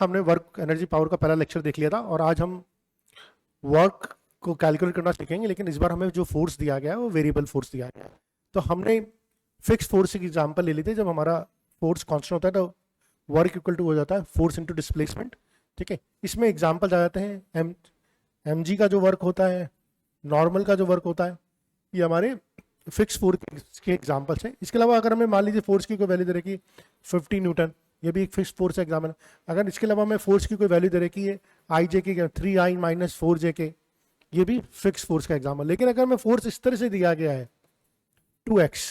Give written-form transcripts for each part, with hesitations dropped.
हमने work energy power का पहला लेक्चर देख लिया था और आज हम वर्क को कैलकुलेट करना सीखेंगे, लेकिन इस बार हमें जो फोर्स दिया गया है वो वेरिएबल फोर्स दिया गया है। तो हमने फिक्स फोर्स की एग्जांपल ले ली थी। जब हमारा फोर्स कांस्टेंट होता है तो वर्क इक्वल टू हो जाता है फोर्स इनटू डिस्प्लेसमेंट। ठीक है, इसमें एग्जांपल आ जाते हैं एम जी का जो वर्क होता है, नॉर्मल का जो वर्क होता है, ये हमारे फिक्स फोर्स के एग्जाम्पल्स हैं। इसके अलावा अगर हमें मान लीजिए फोर्स की कोई वैल्यू दे रही 50 न्यूटन, ये भी एक फिक्स फोर्स का एग्जाम्पल है। अगर इसके अलावा हमें फोर्स की कोई वैल्यू दे रही है आई जे के 3i माइनस 4j के, ये भी फिक्स फोर्स का एग्जाम्पल। लेकिन अगर हमें फोर्स इस तरह से दिया गया है 2x,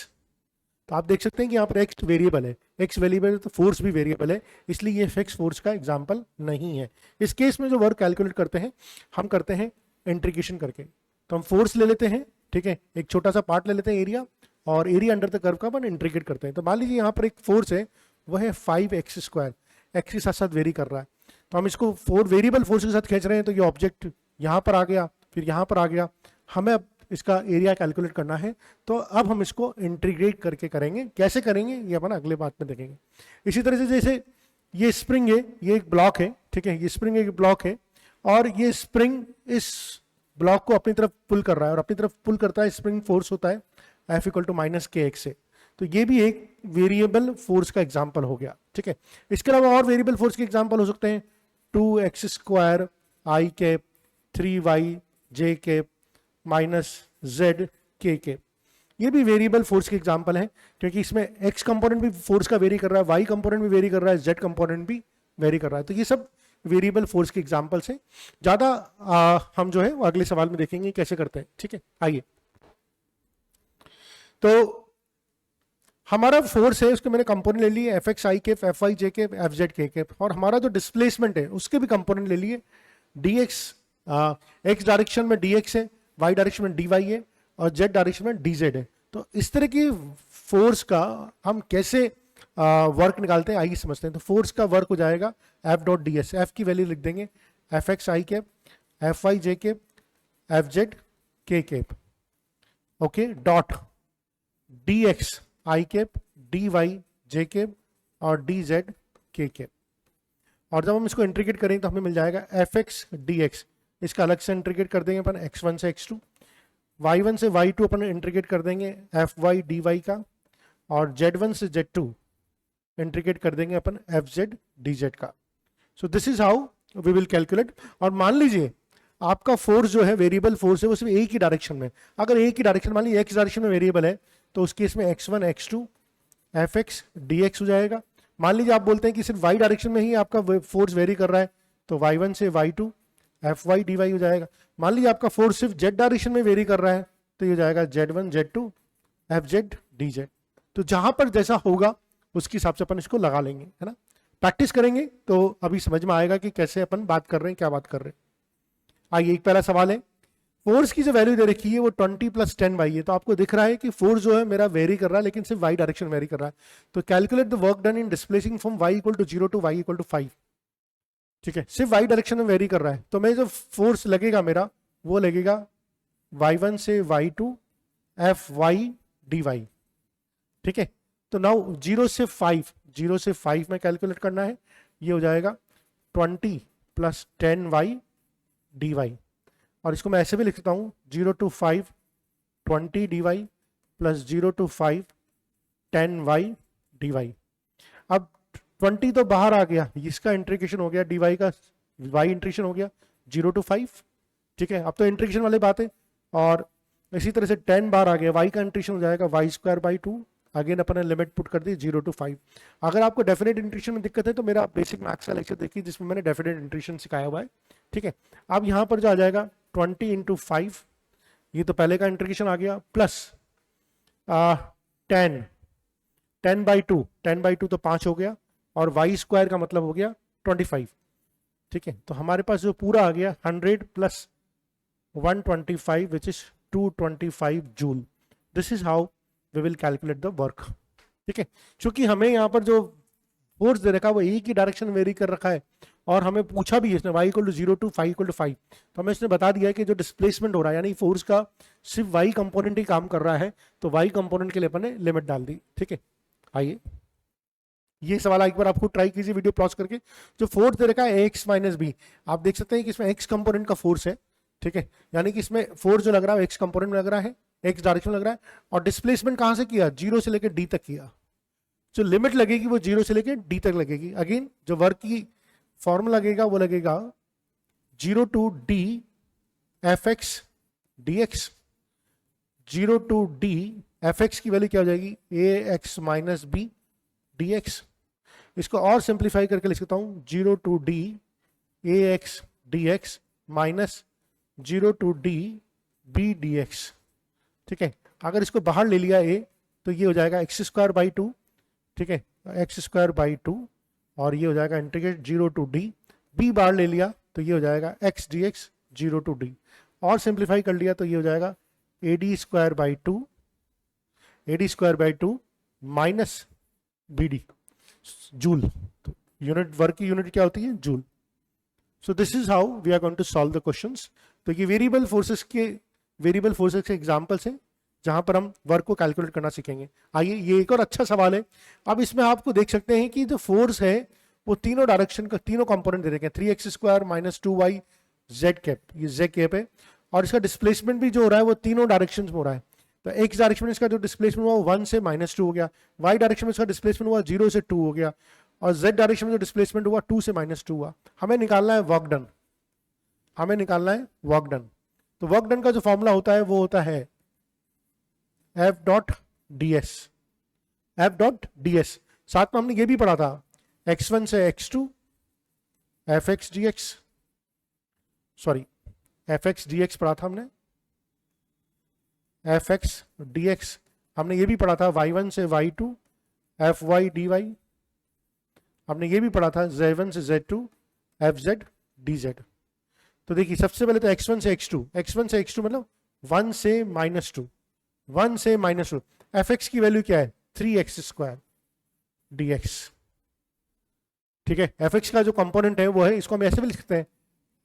तो आप देख सकते हैं कि यहाँ पर x वेरिएबल है, x वेरिएबल है तो फोर्स भी वेरिएबल है, इसलिए ये फिक्स फोर्स का एग्जाम्पल नहीं है। इस केस में जो वर्क कैलकुलेट करते हैं हम करते हैं इंटीग्रेशन करके। तो हम फोर्स ले लेते हैं, ठीक है, एक छोटा सा पार्ट ले लेते हैं एरिया, और एरिया अंडर द कर्व का अपन इंटीग्रेट करते हैं। तो मान लीजिए यहाँ पर एक फोर्स है, वह है 5x स्क्वायर, एक्स के साथ साथ वेरी कर रहा है। तो हम इसको वेरिएबल फोर्स के साथ खींच रहे हैं, तो ये ऑब्जेक्ट यहाँ पर आ गया, फिर यहाँ पर आ गया। हमें अब इसका एरिया कैलकुलेट करना है, तो अब हम इसको इंटीग्रेट करके करेंगे। कैसे करेंगे ये अपन अगले बात में देखेंगे। इसी तरह से जैसे ये स्प्रिंग है, ये एक ब्लॉक है, ठीक है, ये स्प्रिंग एक ब्लॉक है, और ये स्प्रिंग इस ब्लॉक को अपनी तरफ पुल कर रहा है, और अपनी तरफ पुल करता है स्प्रिंग फोर्स होता है F इक्वल टू माइनस के एक्स से। तो ये भी एक वेरिएबल फोर्स का एग्जाम्पल हो गया। ठीक है, इसके अलावा और वेरिएबल फोर्स के एग्जाम्पल हो सकते हैं 2x स्क्वायर आई कैप 3y जे कैप माइनस जेड के कैप। ये भी वेरिएबल फोर्स के एग्जाम्पल है, क्योंकि इसमें x कंपोनेंट भी फोर्स का वेरी कर रहा है, y कंपोनेंट भी वेरी कर रहा है, z कंपोनेंट भी वेरी कर रहा है। तो ये सब वेरिएबल फोर्स के एग्जाम्पल्स हैं। ज्यादा हम जो है वो अगले सवाल में देखेंगे कैसे करते हैं। ठीक है, आइए। तो हमारा फोर्स है, उसके मैंने कंपोनेंट ले लिए, F X I cap, F Y J cap, F Z K cap, और हमारा जो डिस्प्लेसमेंट है उसके भी कंपोनेंट ले लिए। डी एक्स एक्स डायरेक्शन में डी एक्स है, वाई डायरेक्शन में डी वाई है, और जेड डायरेक्शन में डी जेड है। तो इस तरह की फोर्स का हम कैसे वर्क निकालते हैं आइए समझते हैं। तो फोर्स का वर्क हो जाएगा F dot D S. F की वैल्यू लिख देंगे F X I cap, F Y J cap, F Z K cap, okay, dot D X I cap, D Y J cap, और डी जेड के केप। और जब हम इसको integrate करेंगे तो हमें मिल जाएगा एफ एक्स डी एक्स। इसका अलग से इंटीग्रेट कर देंगे अपन x1 से x2, y1 से y2 अपन इंटीग्रेट कर देंगे एफ वाई डी वाई का, और z1 से z2 इंटीग्रेट कर देंगे अपन एफ जेड डी जेड का। So this is how we will calculate. और मान लीजिए आपका फोर्स जो है वेरिएबल फोर्स है वो सिर्फ एक ही डायरेक्शन में। अगर एक ही डायरेक्शन, मान लीजिए एक्स डायरेक्शन में वेरिएबल है, तो उस केस में x1 x2 F X D x हो जाएगा। मान लीजिए आप बोलते हैं कि सिर्फ y डायरेक्शन में ही आपका फोर्स वेरी कर रहा है, तो y1 से y2 F Y D Y हो जाएगा। मान लीजिए आपका फोर्स सिर्फ z डायरेक्शन में वेरी कर रहा है, तो ये हो जाएगा z1 z2 F Z D Z. तो जहां पर जैसा होगा उसके हिसाब से अपन इसको लगा लेंगे, है ना। प्रैक्टिस करेंगे तो अभी समझ में आएगा कि कैसे अपन बात कर रहे हैं, क्या बात कर रहे हैं। आइए, एक पहला सवाल है, फोर्स की जो वैल्यू दे रखी है वो 20 + 10y है। तो आपको दिख रहा है कि फोर्स जो है मेरा वेरी कर रहा है, लेकिन सिर्फ y डायरेक्शन वेरी कर रहा है। तो calculate the work done in displacing from y equal to 0 to y equal to 5। ठीक है, सिर्फ y डायरेक्शन में वेरी कर रहा है, तो मैं जो फोर्स लगेगा मेरा वो लगेगा y1 से y2 F Y D Y. ठीक है, तो नाउ 0 से 5 में कैलकुलेट करना है, ये हो जाएगा 20 + 10y डी वाई। और इसको मैं ऐसे भी लिख सकता हूँ 0 to 5 20 dy plus 0 to 5 10y dy। अब 20 तो बाहर आ गया, इसका इंटीग्रेशन हो गया, dy का y इंटीग्रेशन हो गया 0 to 5। ठीक है, अब तो इंटीग्रेशन वाली बात है। और इसी तरह से 10 बाहर आ गया, y का इंटीग्रेशन हो जाएगा y²/2। अगेन अपन ने लिमिट पुट कर दी 0 to 5। अगर आपको डेफिनेट इंटीग्रेशन में दिक्कत है तो मेरा बेसिक मैथ्स का लेक्चर देखिए जिसमें मैंने डेफिनेट इंटीग्रेशन सिखाया हुआ है। ठीक है, अब यहाँ पर जो आ जाएगा 20 × 5, ये तो पहले का इंटीग्रेशन आ गया, प्लस 10/2, 10/2 तो 5 हो गया, और y² का मतलब हो गया 25। ठीक है, तो हमारे पास जो पूरा आ गया 100 + 125 which is 225 joule. This is how we will calculate the work. ठीक है, क्योंकि हमें यहाँ पर जो फोर्स दे रखा है वो एक ही डायरेक्शन वेरी कर रखा है, और हमें पूछा भी इसने y = 0 to 5 = 5। तो हमें इसने बता दिया है कि जो डिस्प्लेसमेंट हो रहा है यानी फोर्स का सिर्फ y कंपोनेंट ही काम कर रहा है, तो y कंपोनेंट के लिए अपन ने लिमिट डाल दी। ठीक है, आइए ये सवाल एक बार आपको ट्राई कीजिए वीडियो पॉज करके। जो फोर्स दे रखा है एक्स माइनस बी, आप देख सकते हैं कि इसमें एक्स कंपोनेंट का फोर्स है, ठीक है, यानी कि इसमें फोर्स जो लग रहा है एक्स कंपोनेंट में लग रहा है, एक्स डायरेक्शन में लग रहा है, और डिस्प्लेसमेंट कहां से किया, जीरो से लेकर डी तक किया। जो लिमिट लगेगी वो जीरो से लेकर डी तक लगेगी। अगेन जो वर्क की फॉर्मूला लगेगा वो लगेगा zero to D F X D X. Zero to D F X की वैल्यू क्या हो जाएगी, A X minus B D X. इसको और सिंप्लीफाई करके लिख सकता हूं, zero to D A X D X minus zero to D B D X, ठीक है। अगर इसको बाहर ले लिया ए तो ये हो जाएगा एक्स स्क्वायर बाई टू, ठीक है, एक्स स्क्वायर बाई टू, और ये हो जाएगा integrate zero to D, B बाहर ले लिया तो ये हो जाएगा X D X zero to D, और सिंप्लीफाई कर लिया तो ये हो जाएगा A D square by two, A D square by two minus B D joule. तो यूनिट वर्क की यूनिट क्या होती है, joule. So this is how we are going to solve the questions. तो ये वेरिएबल फोर्सेस के examples हैं जहां पर हम वर्क को कैलकुलेट करना सीखेंगे। आइए, ये एक और अच्छा सवाल है। अब इसमें आपको देख सकते हैं कि जो फोर्स है वो तीनों डायरेक्शन का, तीनों कंपोनेंट दे रखे हैं, 3x square minus 2y Z cap, ये जेड कैप है, और इसका डिस्प्लेसमेंट भी जो हो रहा है वो तीनों डायरेक्शन में हो रहा है। तो एक्स डायरेक्शन में इसका जो डिस्प्लेसमेंट हुआ वो 1 से -2 हो गया, वाई डायरेक्शन में इसका डिस्प्लेसमेंट हुआ 0 से 2 हो गया, और जेड डायरेक्शन में जो डिस्प्लेसमेंट हुआ 2 से -2 हुआ। हमें निकालना है वर्क डन, हमें निकालना है वर्क डन। तो वर्क डन का जो फॉर्मूला होता है वो होता है F dot D S, F dot D S. साथ में हमने ये भी पढ़ा था x1 से x2 F X D x, sorry F X D x पढ़ा था हमने, एफ एक्स डी एक्स। हमने ये भी पढ़ा था y1 से y2 F Y D Y. हमने ये भी पढ़ा था z1 से z2 F Z D Z. तो देखिए सबसे पहले तो x1 से x2, x1 से x2 मतलब 1 से -2, 1 से -2। एफ एक्स की वैल्यू क्या है, 3x स्क्वायर डी एक्स, ठीक है। एफ एक्स का जो कंपोनेंट है वो है, इसको हम ऐसे भी लिख सकते हैं,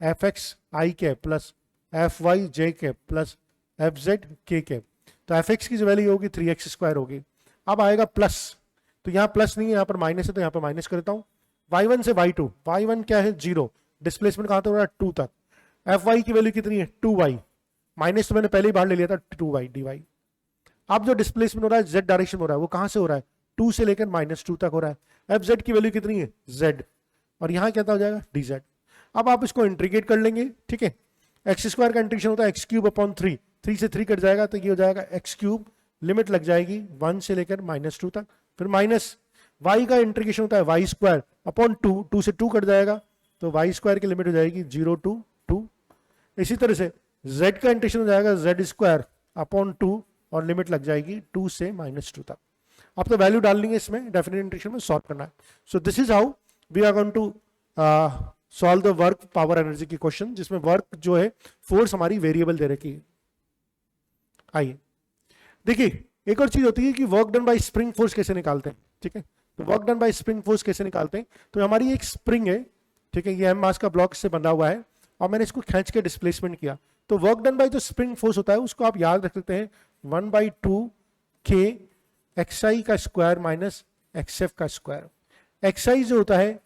एफ एक्स आई कैप प्लस एफ वाई जे कैप प्लस एफ जेड के कैप। तो एफ एक्स की जो वैल्यू होगी 3x स्क्वायर होगी। अब आएगा प्लस, तो यहाँ प्लस नहीं है, यहाँ पर माइनस है, तो यहाँ पर माइनस करता हूँ। y1 से y2, y1 क्या है 0, डिस्प्लेसमेंट कहाँ तक हो रहा है 2 तक, एफ वाई की वैल्यू कितनी है 2y, माइनस तो मैंने पहले ही बाहर ले लिया था 2y dy। अब जो डिस्प्लेसमेंट हो रहा है z डायरेक्शन हो रहा है वो कहाँ से हो रहा है, 2 से लेकर -2 तक हो रहा है। एफ जेड की वैल्यू कितनी है z, और यहाँ क्या हो जाएगा dz। अब आप इसको इंटीग्रेट कर लेंगे, ठीक है। एक्स स्क्वायर का इंटीग्रेशन होता है एक्स क्यूब अपॉन 3, 3 से 3 कट जाएगा तो ये हो जाएगा एक्स क्यूब, लिमिट लग जाएगी 1 से लेकर -2 तक, फिर माइनस y का इंटीग्रेशन होता है वाई स्क्वायर अपॉन 2, 2 से 2 कट जाएगा तो वाई स्क्वायर की लिमिट हो जाएगी 0 to 2। इसी तरह से z का इंटीग्रेशन हो जाएगा जेड स्क्वायर अपॉन 2, और लिमिट लग जाएगी 2 से -2 तक। अब तो वैल्यू डालनी है इसमें, डेफिनेट इंटीग्रेशन में सॉल्व करना है। So this is how we are going to solve the work power energy की क्वेश्चन, जिसमें वर्क जो है फोर्स हमारी वेरिएबल दे रखी है। आइए देखिए, एक और चीज होती है कि work done by spring force कैसे निकालते हैं, ठीक है। तो work done by spring force कैसे निकालते हैं, तो हमारी एक स्प्रिंग है, ठीक है, ये एम मास का ब्लॉक से बना हुआ है, और मैंने इसको खींच के डिस्प्लेसमेंट किया। तो वर्क डन बाय जो स्प्रिंग फोर्स होता है उसको आप याद रख सकते हैं 1/2 k xi का स्क्वायर माइनस xf का स्क्वायर। xi जो होता है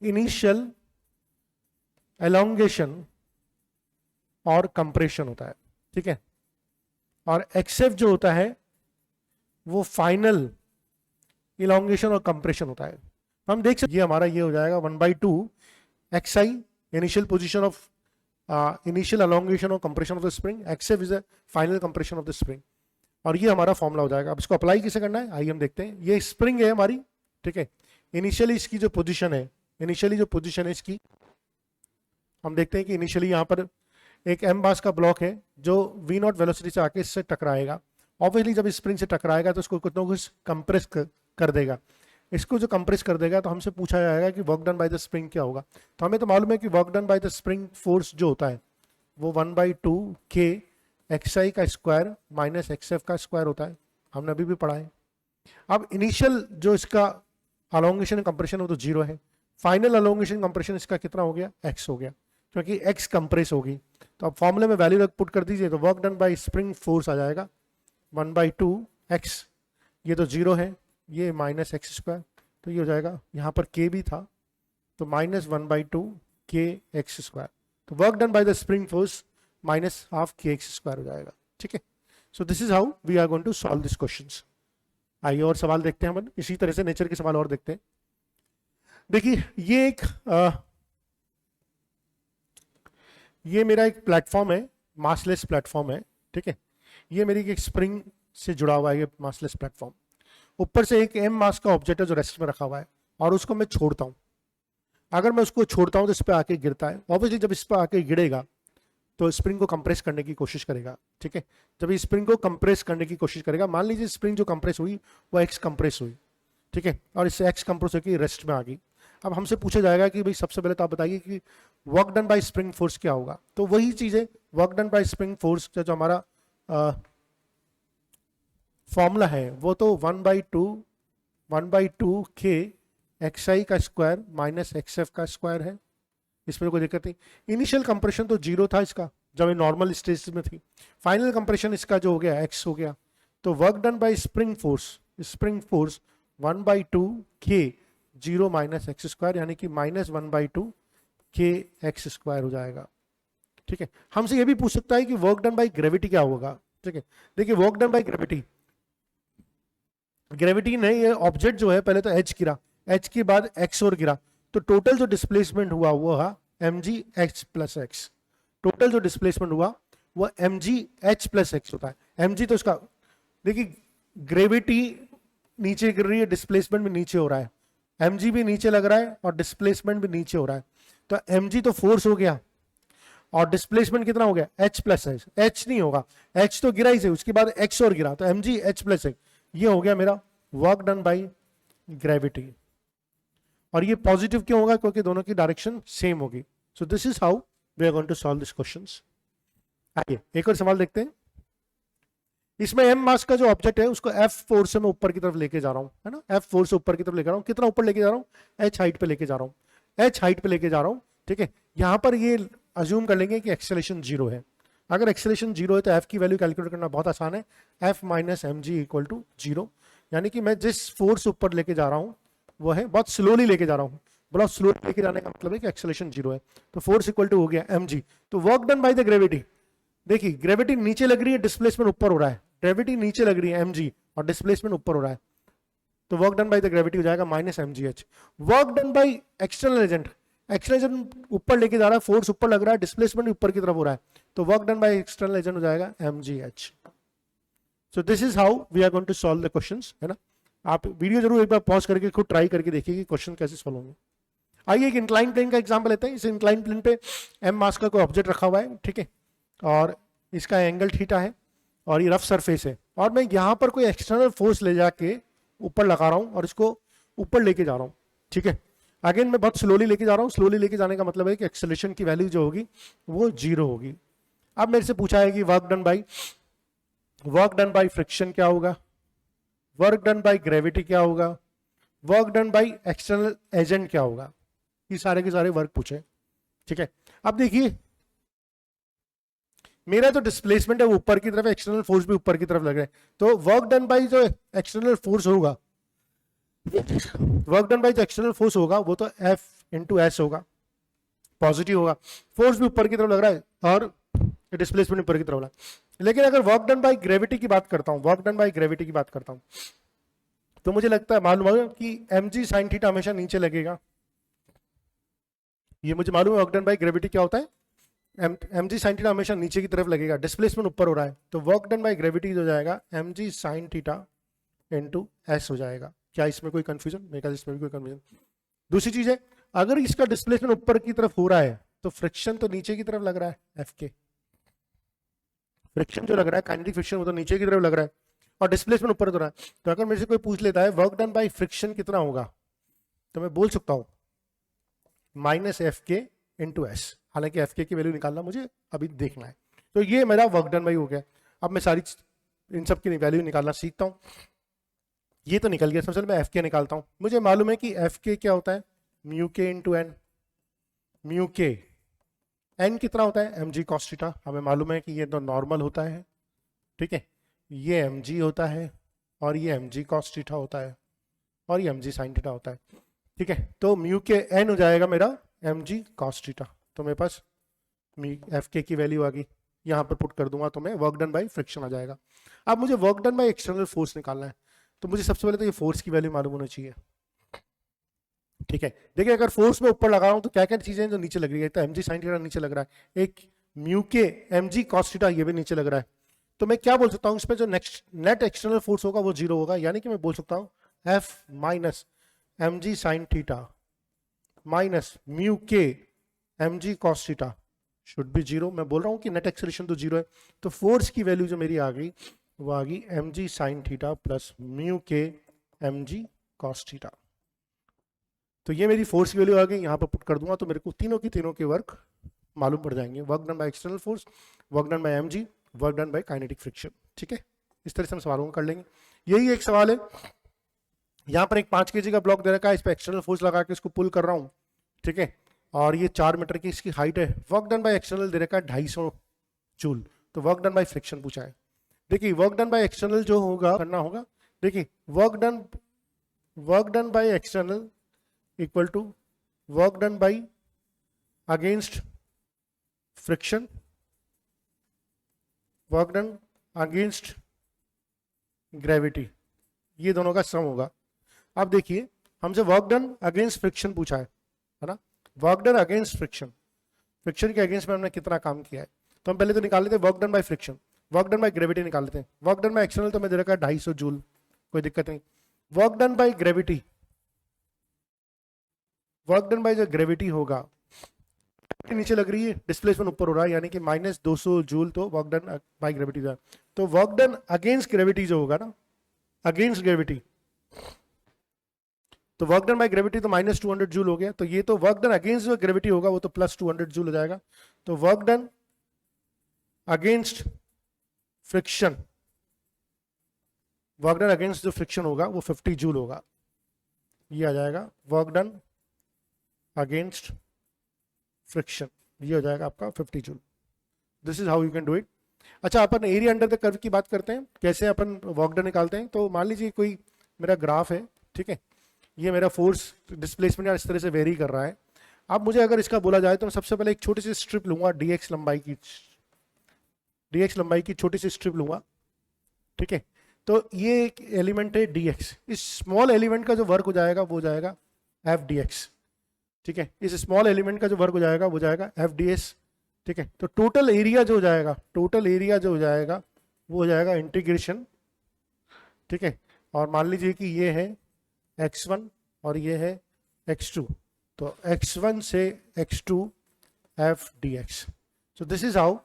इनिशियल एलोंगेशन और कंप्रेशन होता है, ठीक है, और xf जो होता है वो फाइनल इलोंगेशन और कंप्रेशन होता है। हम देख सकते, ये हमारा ये हो जाएगा 1/2 xi initial position of initial elongation और compression of the spring, xf is the final compression of the spring, और ये हमारा फॉर्मूला हो जाएगा। अब इसको अप्लाई कैसे करना है आइए हम देखते हैं। ये स्प्रिंग है हमारी, ठीक है, इनिशियली इसकी जो पोजीशन है, इनिशियली जो पोजीशन है इसकी, हम देखते हैं कि इनिशियली यहाँ पर एक एम मास का ब्लॉक है जो v0 वेलोसिटी से आके इससे टकराएगा। ऑब्वियसली जब स्प्रिंग से टकराएगा तो इसको कुछ ना कुछ कंप्रेस कर देगा। इसको जो कंप्रेस कर देगा तो हमसे पूछा जाएगा कि work done by the spring क्या होगा। तो हमें तो मालूम है कि work done by the spring force जो होता है वो 1/2 k xi का स्क्वायर माइनस xf का स्क्वायर होता है, हमने अभी भी पढ़ा है। अब इनिशियल जो इसका अलोंगेशन कंप्रेशन है वो तो 0 है, फाइनल अलोंगेशन कंप्रेशन इसका कितना हो गया, x हो गया, क्योंकि x कंप्रेस होगी। तो अब फॉर्मूले में वैल्यू पुट कर दीजिए, तो work done by spring force आ जाएगा 1/2 x, ये तो 0 है, ये माइनस एक्स स्क्वायर, तो ये हो जाएगा, यहाँ पर के भी था तो -1/2 के एक्स स्क्वायर, तो work done by the spring force minus half के एक्स स्क्वायर हो जाएगा। ठीक है, so this is how we are going to solve this questions. आइए और सवाल देखते हैं, हम इसी तरह से नेचर के सवाल और देखते हैं। देखिए ये मेरा एक प्लेटफॉर्म है, मासलेस प्लेटफॉर्म है। ठीक है, ये मेरी एक स्प्रिंग से जुड़ा हुआ है ये मासलेस प्लेटफॉर्म। ऊपर से एक m मास का ऑब्जेक्ट है जो रेस्ट में रखा हुआ है, और उसको मैं छोड़ता हूं। अगर मैं उसको छोड़ता हूं तो इस पर आके गिरता है। ऑब्वियसली जब इस पर आके गिरेगा तो स्प्रिंग को कंप्रेस करने की कोशिश करेगा। ठीक है, जब इस स्प्रिंग को कंप्रेस करने की कोशिश करेगा, मान लीजिए स्प्रिंग जो कंप्रेस हुई वो एक्स कंप्रेस हुई। ठीक है, और इससे एक्स कंप्रेस होकर रेस्ट में आ गई। अब हमसे पूछा जाएगा कि भाई सबसे पहले तो आप बताइए कि work done by spring force क्या होगा। तो वही चीज है, work done by spring force का जो हमारा फॉर्मूला है वो तो 1/2 के एक्स आई का स्क्वायर माइनस एक्स एफ का स्क्वायर है। इसमें कोई दिक्कत नहीं। इनिशियल कंप्रेशन तो 0 था इसका जब ये नॉर्मल स्टेज में थी। फाइनल कंप्रेशन इसका जो हो गया एक्स हो गया। तो work done by spring force 1/2 के 0 माइनस एक्स स्क्वायर, यानी कि -1/2 के एक्स स्क्वायर हो जाएगा। ठीक है, हमसे ये भी पूछ सकता है कि वर्क डन बाय ग्रेविटी क्या होगा। ठीक है, देखिए वर्क डन बाय ग्रेविटी नहीं, ये ऑब्जेक्ट जो है पहले तो एच गिरा, एच के बाद एक्स और गिरा, तो टोटल जो डिस्प्लेसमेंट हुआ वो है mgh प्लस एक्स। टोटल जो डिस्प्लेसमेंट हुआ वो mgh प्लस एक्स होता है। mg तो इसका, देखिए ग्रेविटी नीचे गिर रही है, डिस्प्लेसमेंट भी नीचे हो रहा है, mg भी नीचे लग रहा है और डिस्प्लेसमेंट भी नीचे हो रहा है। तो mg तो फोर्स हो गया और डिस्प्लेसमेंट कितना हो गया h प्लस एक्स। h नहीं होगा, h तो गिरा ही से, उसके बाद x और गिरा, तो mgh प्लस एक्स, ये हो गया मेरा वर्क डन बाय ग्रेविटी। और ये पॉजिटिव क्यों होगा, क्योंकि दोनों की डायरेक्शन सेम होगी। So this is how we are going to solve this questions. आइए एक और सवाल देखते हैं। इसमें m मास का जो ऑब्जेक्ट है उसको f फोर्स से मैं ऊपर की तरफ लेके जा रहा हूं, है ना, f फोर्स से ऊपर की तरफ लेके जा रहा हूं। कितना ऊपर लेके जा रहा हूं, h हाइट पे लेके जा रहा हूं, h हाइट पे लेके जा रहा हूं। ठीक है, यहां पर ये अज्यूम कर लेंगे कि एक्सेलरेशन 0 है। अगर एक्सेलरेशन 0 है तो f की वैल्यू कैलकुलेट करना बहुत आसान है, f minus mg equal to 0। यानी कि मैं जिस फोर्स ऊपर लेके जा रहा हूं वो है, बहुत स्लोली लेके जा रहा हूं। बहुत स्लो लेके जाने का मतलब है कि एक्सेलरेशन 0 है, तो फोर्स इक्वल टू हो गया mg। तो work done by the gravity, देखिए ग्रेविटी नीचे लग रही है, डिस्प्लेसमेंट ऊपर हो रहा है। ग्रेविटी नीचे लग रही है mg और डिस्प्लेसमेंट ऊपर हो रहा है, तो work done by the gravity हो जाएगा -mgh। Work done by external agent, external agent ऊपर लेके जा रहा है, फोर्स ऊपर लग रहा है, डिस्प्लेसमेंट ऊपर की तरफ हो रहा है, तो work done by external agent हो जाएगा mgh। So this is how we are going to solve the questions, है ना। आप वीडियो जरूर एक बार पॉज करके खुद ट्राई करके देखिए कि क्वेश्चन कैसे सॉल्व होंगे। आइए एक इंक्लाइन प्लेन का एग्जांपल लेते हैं। इस इंक्लाइन प्लेन पे m मास का कोई ऑब्जेक्ट रखा हुआ है, ठीक है, और इसका एंगल थीटा है और ये रफ सरफेस है, और मैं यहाँ पर कोई एक्सटर्नल फोर्स ले जाके ऊपर लगा रहा हूँ और इसको ऊपर लेके जा रहा हूँ। ठीक है, अगेन मैं बहुत स्लोली लेके जा रहा हूँ। स्लोली लेके जाने का मतलब है कि एक्सेलरेशन की वैल्यू जो होगी वो 0 होगी। अब मेरे से पूछा है कि वर्क डन बाय फ्रिक्शन क्या होगा, वर्क डन बाय ग्रेविटी क्या होगा, work done by external agent क्या होगा। ये सारे के सारे वर्क पूछे। ठीक है, अब देखिए मेरा जो डिस्प्लेसमेंट है वो ऊपर की तरफ है, एक्सटर्नल फोर्स भी ऊपर की तरफ लग रहा है, तो वर्क डन बाय जो एक्सटर्नल फोर्स होगा, वर्क डन बाय जो एक्सटर्नल फोर्स होगा वो तो F इंटू एस होगा, पॉजिटिव होगा। फोर्स भी ऊपर की तरफ लग रहा है और डिस्प्लेसमेंट ऊपर की तरफ लग रहा है। लेकिन अगर वर्क डन बाय ग्रेविटी की बात करता हूं, वर्क डन बाय ग्रेविटी की बात करता हूं, तो मुझे लगता है मालूम है कि mg साइन थीटा हमेशा नीचे लगेगा। ये मुझे मालूम है वर्क डन बाय ग्रेविटी क्या होता है, mg साइन थीटा हमेशा नीचे की तरफ लगेगा, डिस्प्लेसमेंट ऊपर हो रहा है, तो वर्क डन बाय ग्रेविटी हो जाएगा mg sine theta into s हो जाएगा। क्या इसमें कोई कंफ्यूजन, मेरे ख्याल इसमें भी कोई कंफ्यूजन। दूसरी चीज है, अगर इसका डिस्प्लेसमेंट ऊपर की तरफ हो रहा है तो फ्रिक्शन तो नीचे की तरफ लग रहा है, F के फ्रिक्शन जो लग रहा है काइनेटिक फ्रिक्शन वो तो नीचे की तरफ लग रहा है और डिस्प्लेसमेंट ऊपर हो रहा है। तो अगर मेरे से कोई पूछ लेता है वर्क डन बाय फ्रिक्शन कितना होगा, तो मैं बोल सकता हूं -Fk इंटू एस। हालांकि एफ की वैल्यू निकालना मुझे अभी देखना है। तो ये मेरा वर्क डन बाय हो गया। अब मैं सारी इन सब की वैल्यू निकालना सीखता हूँ। ये तो निकल गया, सबसे पहले मैं एफ के निकालता हूँ। मुझे मालूम है कि एफ के क्या होता है, म्यू के इंटू एन। म्यू के एन कितना होता है, एम जी कॉस थीटा। हमें मालूम है कि ये तो नॉर्मल होता है, ठीक है, ये एम जी होता है और ये एम जी कॉस थीटा होता है। और ये mg sin थीटा होता है, ठीक है। तो म्यू के n हो जाएगा मेरा mg cos थीटा। तो मेरे पास एफ के की वैल्यू आ गई, यहाँ पर पुट कर दूंगा तो मैं वर्क डन बाय फ्रिक्शन आ जाएगा। अब मुझे work done by external force निकालना है, तो मुझे सबसे पहले तो ये फोर्स की वैल्यू मालूम होनी चाहिए, ठीक है। देखिए अगर फोर्स में ऊपर लगा रहा हूँ तो क्या क्या चीजें हैं जो नीचे लग रही है, तो mg sin थीटा नीचे लग रहा है, एक म्यू के mg cos थीटा ये भी नीचे लग रहा है। तो मैं क्या बोल सकता हूँ, इसमें जो नेट एक्सटर्नल फोर्स होगा वो 0 होगा, यानी कि मैं बोल सकता हूँ F minus mg sin theta minus mu के mg cos theta should be 0। मैं बोल रहा हूँ कि नेट एक्सेलरेशन तो 0 है, तो फोर्स की वैल्यू जो मेरी आ गई वो आ गई mg sin theta plus mu के mg cos थीटा। तो ये मेरी फोर्स की वैल्यू आ गई, यहाँ पर पुट कर दूंगा तो मेरे को तीनों के वर्क मालूम पड़ जाएंगे, work done by external force, work done bye mg, work done bye kinetic friction, ठीक है। इस तरह से हम सवालों को कर लेंगे। यही एक सवाल है, यहाँ पर एक 5 kg का ब्लॉक दे रखा है, इस पर एक्सटर्नल फोर्स लगा के इसको पुल कर रहा हूँ, ठीक है, और ये 4 मीटर की इसकी हाइट है। वर्क डन बाय एक्सटर्नल दे रखा है 250 जूल, तो वर्क डन बाय फ्रिक्शन पूछा है। देखिए वर्क डन बाय एक्सटर्नल जो होगा करना होगा, देखिए work done by external equal to work done by against friction, work done against gravity, ये दोनों का सम होगा। अब देखिए हमसे वर्क डन अगेंस्ट फ्रिक्शन पूछा है ना, work done against friction, friction के अगेंस्ट में हमने कितना काम किया है, तो हम पहले तो निकाल लेते हैं work done by friction, work done by gravity निकाल लेते हैं। वर्क डन बाय एक्सटर्नल तो मैं दे रखा है 250 जूल, कोई दिक्कत नहीं। Work done by gravity, work done bye जो ग्रेविटी होगा, नीचे लग रही है, डिस्प्लेसमेंट ऊपर हो रहा है, यानी कि -200 जूल, तो वर्क डन बाय ग्रेविटी था। तो वर्क डन अगेंस्ट ग्रेविटी जो होगा ना, अगेंस्ट ग्रेविटी, तो वर्क डन बाय ग्रेविटी तो -200 जूल हो गया, तो ये तो वर्क डन अगेंस्ट जो ग्रेविटी होगा वो तो +200 जूल हो जाएगा। तो work done against friction, work done against जो फ्रिक्शन होगा वो 50 जूल होगा, ये आ जाएगा वर्क डन अगेंस्ट फ्रिक्शन, ये हो जाएगा आपका 50 joule. This is how you can do it. अच्छा अपन एरिया अंडर द कर्व की बात करते हैं, कैसे अपन वर्क डन निकालते हैं। तो मान लीजिए कोई मेरा ग्राफ है, ठीक है, ये मेरा फोर्स डिस्प्लेसमेंट इस तरह से वेरी कर रहा है। अब मुझे अगर इसका बोला जाए तो मैं सबसे पहले एक छोटी सी स्ट्रिप लूंगा, dx लंबाई की छोटी सी स्ट्रिप लूंगा, ठीक है। तो ये एक एलिमेंट है dx, इस स्मॉल एलिमेंट का जो वर्क हो जाएगा वो हो जाएगा एफ dx, ठीक है। इस स्मॉल एलिमेंट का जो वर्क हो जाएगा वो जाएगा एफ ds, ठीक है। तो टोटल एरिया जो हो जाएगा, टोटल एरिया जो हो जाएगा वो हो जाएगा इंटीग्रेशन, ठीक है। और मान लीजिए कि ये है x1 और ये है x2, तो x1 से x2 f dx। So this is how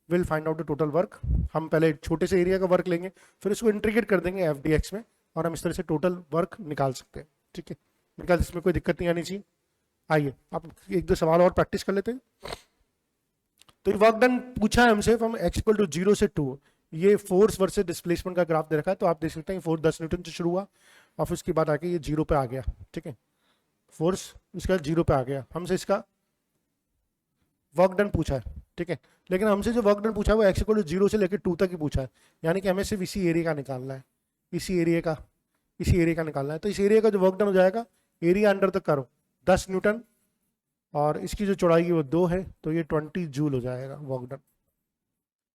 will find out the total work. हम पहले छोटे से एरिया का वर्क लेंगे, फिर इसको इंटीग्रेट कर देंगे f dx में, और हम इस तरह से टोटल वर्क निकाल सकते हैं, ठीक है। निकाल, इसमें कोई दिक्कत नहीं आनी चाहिए। आइए आप एक दो सवाल और प्रैक्टिस कर लेते हैं। तो वर्क डन पूछा है हमसे फ्रॉम x इक्वल टू 0 से 2, ये फोर्स वर्सेस डिस्प्लेसमेंट का ग्राफ दे रखा है। तो आप देख सकते हैं फोर्स 10 न्यूटन से शुरू हुआ और फिर उसके बाद आके ये 0 पे आ गया, ठीक है, फोर्स इसके बाद 0 पे आ गया। हमसे इसका वर्क डन पूछा है, ठीक है, लेकिन हमसे जो वर्क डन पूछा है वो x इक्वल टू 0 से लेकर 2 तक ही पूछा है, यानी कि हमें सिर्फ इसी एरिया का निकालना है, इसी एरिया का निकालना है। तो इस एरिया का जो वर्क डन हो जाएगा, area under the curve 10 Newton और इसकी जो चौड़ाई है वो 2 है, तो ये 20 जूल हो जाएगा वर्क डन,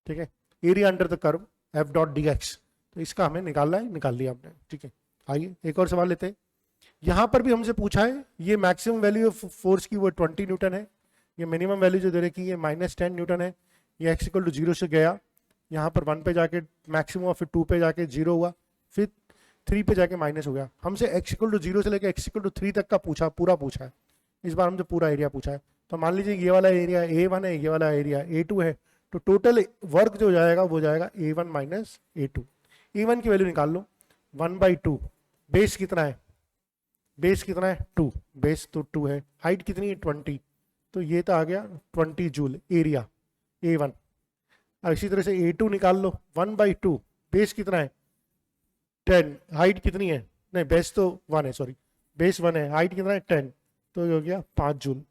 ठीक है। Area under the curve F dot D x, तो इसका हमें निकालना है, निकाल लिया हमने, ठीक है। आइए एक और सवाल लेते हैं। यहाँ पर भी हमसे पूछा है, ये मैक्सिमम वैल्यू ऑफ फोर्स की वो 20 न्यूटन है, ये मिनिमम वैल्यू जो दे रखी है -10 न्यूटन है। ये x इक्वल टू 0 से गया, यहाँ पर 1 पे जाके मैक्सिमम और फिर 2 पे जाके 0 हुआ, फिर 3 पे जाके माइनस हो गया। हमसे x इक्वल टू 0 से लेकर x इक्वल टू 3 तक का पूरा पूछा है। इस बार हमसे पूरा एरिया पूछा है। तो मान लीजिए ये वाला एरिया A1 है, ये वाला एरिया A2 है, तो टोटल वर्क जो जाएगा वो जाएगा A1 माइनस A2। A1 की वैल्यू निकाल लो, 1/2, बेस कितना है, 2, बेस तो 2 है, हाइट कितनी है 20, तो ये तो आ गया 20 जूल एरिया A1। अब इसी तरह से A2 निकाल लो, 1/2, बेस कितना है 10, हाइट कितनी है, नहीं बेस तो 1 है, सॉरी बेस 1 है, हाइट कितना है 10, तो ये हो गया 5 जूल।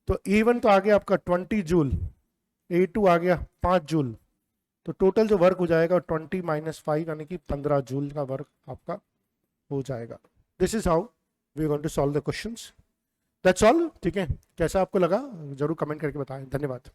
तो A1 तो आ गया आपका 20 जूल, A2 आ गया 5 जूल, तो टोटल जो वर्क हो जाएगा 20 - 5 यानी कि 15 जूल का वर्क आपका हो जाएगा। This is how we going to solve the questions. That's all. ठीक है, कैसा आपको लगा जरूर कमेंट करके बताएं। धन्यवाद।